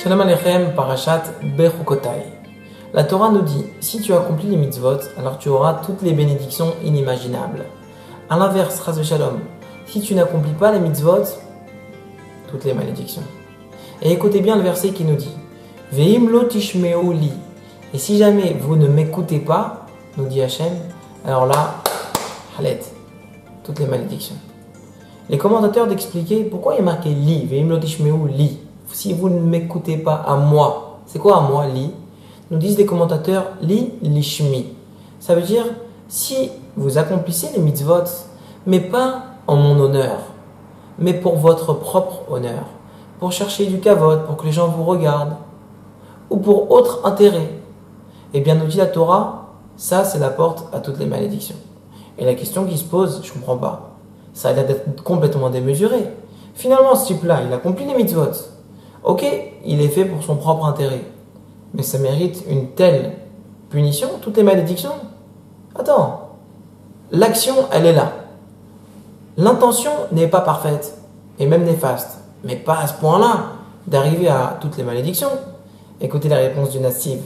Shalom Aleichem, Parashat Bechukotai. La Torah nous dit, si tu accomplis les mitzvot, alors tu auras toutes les bénédictions inimaginables. A l'inverse, Chas v'Shalom, si tu n'accomplis pas les mitzvot, toutes les malédictions. Et écoutez bien le verset qui nous dit, Ve'im lo tishmeu li. Et si jamais vous ne m'écoutez pas, nous dit Hachem, alors là, halet, toutes les malédictions. Les commentateurs d'expliquer pourquoi il y a marqué li, Ve'im lo tishmeu li. Si vous ne m'écoutez pas à moi, c'est quoi à moi, li? Nous disent les commentateurs, li lishmi. Ça veut dire, si vous accomplissez les mitzvot, mais pas en mon honneur, mais pour votre propre honneur, pour chercher du kavod, pour que les gens vous regardent, ou pour autre intérêt, eh bien nous dit la Torah, ça c'est la porte à toutes les malédictions. Et la question qui se pose, je ne comprends pas, ça a l'air d'être complètement démesuré. Finalement, ce type-là, il accomplit les mitzvot. Ok, il est fait pour son propre intérêt, mais ça mérite une telle punition, toutes les malédictions. Attends, l'action, elle est là. L'intention n'est pas parfaite, et même néfaste, mais pas à ce point-là d'arriver à toutes les malédictions. Écoutez la réponse du native,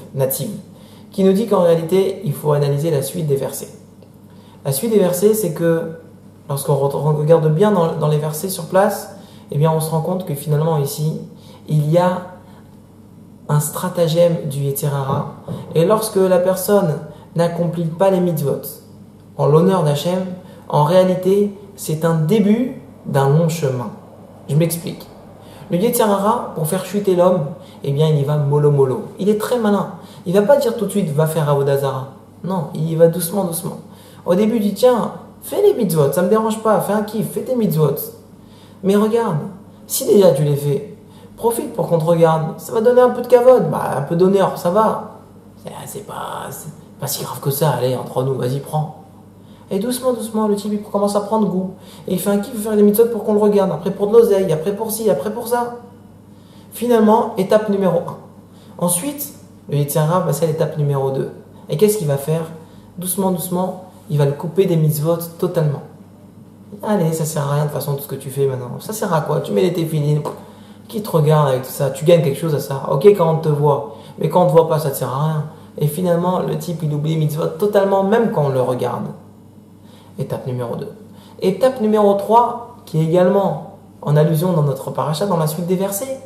qui nous dit qu'en réalité, il faut analyser la suite des versets. La suite des versets, c'est que lorsqu'on regarde bien dans les versets sur place, eh bien on se rend compte que finalement ici, il y a un stratagème du Yetzer Hara. Et lorsque la personne n'accomplit pas les mitzvot en l'honneur d'Hachem, en réalité, c'est un début d'un long chemin. Je m'explique. Le Yetzer Hara, pour faire chuter l'homme, eh bien, il y va mollo mollo. Il est très malin. Il ne va pas dire tout de suite, va faire Avodah Zara. Non, il y va doucement, doucement. Au début, il dit, tiens, fais les mitzvot, ça ne me dérange pas, fais un kiff, fais tes mitzvot. Mais regarde, si déjà tu les fais, profite pour qu'on te regarde. Ça va donner un peu de kavod, un peu d'honneur, ça va. C'est pas si grave que ça, allez, entre nous, vas-y, prends. Et doucement, doucement, le type il commence à prendre goût. Et il fait un kiff, il fait faire des mitzvot pour qu'on le regarde. Après pour de l'oseille, après pour ci, après pour ça. Finalement, étape numéro 1. Ensuite, le Yetzer Hara va passer à l'étape numéro 2. Et qu'est-ce qu'il va faire? Doucement, doucement, il va le couper des mitzvot totalement. Allez, ça sert à rien de toute façon tout ce que tu fais maintenant. Ça sert à quoi? Tu mets les téfilines. Qui te regarde avec tout ça? Tu gagnes quelque chose à ça. Ok, quand on te voit, mais quand on ne te voit pas, ça ne te sert à rien. Et finalement, le type, il oublie mitzvot totalement, même quand on le regarde. Étape numéro 2. Étape numéro 3, qui est également en allusion dans notre paracha, dans la suite des versets.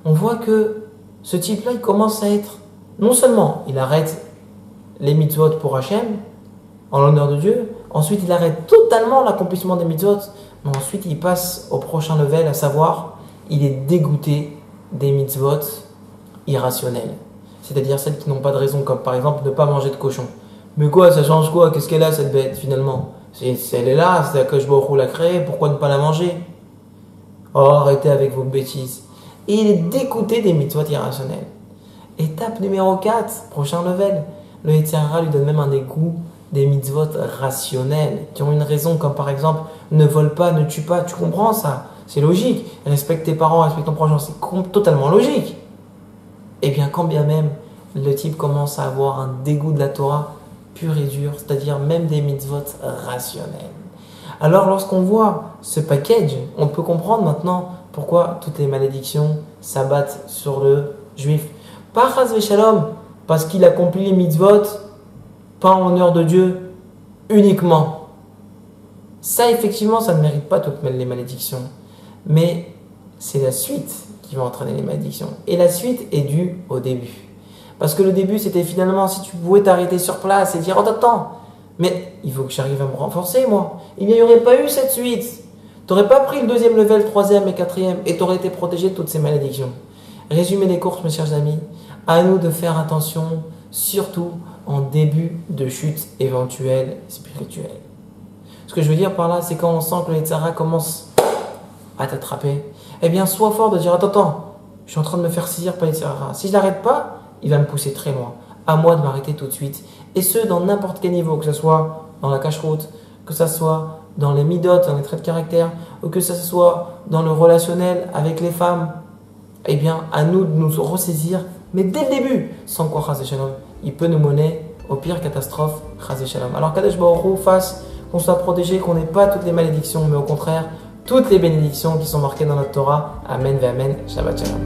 On voit que ce type-là, il commence à être, non seulement il arrête les mitzvot pour Hachem, en l'honneur de Dieu, ensuite il arrête totalement l'accomplissement des mitzvot, mais ensuite il passe au prochain level, à savoir, il est dégoûté des mitzvot irrationnelles. C'est-à-dire celles qui n'ont pas de raison, comme par exemple ne pas manger de cochon. Mais quoi, ça change quoi? Qu'est-ce qu'elle a cette bête finalement? Elle est là, c'est Akadosh Baruch Hu l'a créée, pourquoi ne pas la manger? Oh, arrêtez avec vos bêtises. Et il est dégoûté des mitzvot irrationnelles. Étape numéro 4, prochain level. Le Yetzer Hara lui donne même un dégoût des mitzvot rationnelles, qui ont une raison, comme par exemple, ne vole pas, ne tue pas, tu comprends ça? C'est logique. Respecte tes parents, respecte ton prochain, c'est totalement logique. Et bien, quand bien même, le type commence à avoir un dégoût de la Torah pur et dur, c'est-à-dire même des mitzvot rationnels. Alors, lorsqu'on voit ce package, on peut comprendre maintenant pourquoi toutes les malédictions s'abattent sur le juif. Pas chas v'shalom, parce qu'il accomplit les mitzvot, pas en honneur de Dieu, uniquement. Ça, effectivement, ça ne mérite pas toutes les malédictions. Mais c'est la suite qui va entraîner les malédictions. Et la suite est due au début. Parce que le début, c'était finalement, si tu pouvais t'arrêter sur place et dire, oh, attends, mais il faut que j'arrive à me renforcer, moi. Il n'y aurait pas eu cette suite. Tu n'aurais pas pris le 2e level, 3e et 4e, et tu aurais été protégé de toutes ces malédictions. Résumé des courses, mes chers amis, à nous de faire attention, surtout en début de chute éventuelle spirituelle. Ce que je veux dire par là, c'est quand on sent que le Yetzer Hara commence à t'attraper, eh bien sois fort de dire attends, je suis en train de me faire saisir par les Yetzer Hara. Si je n'arrête pas, il va me pousser très loin. À moi de m'arrêter tout de suite. Et ce, dans n'importe quel niveau, que ce soit dans la cache-route, que ce soit dans les midot, dans les traits de caractère, ou que ce soit dans le relationnel avec les femmes, eh bien à nous de nous ressaisir, mais dès le début, sans quoi chas v'shalom, il peut nous mener aux pires catastrophes, chas v'shalom. Alors qu'Akadosh Baruch Hu fasse qu'on soit protégé, qu'on n'ait pas toutes les malédictions, mais au contraire, toutes les bénédictions qui sont marquées dans notre Torah. Amen, ve amen, Shabbat Shalom.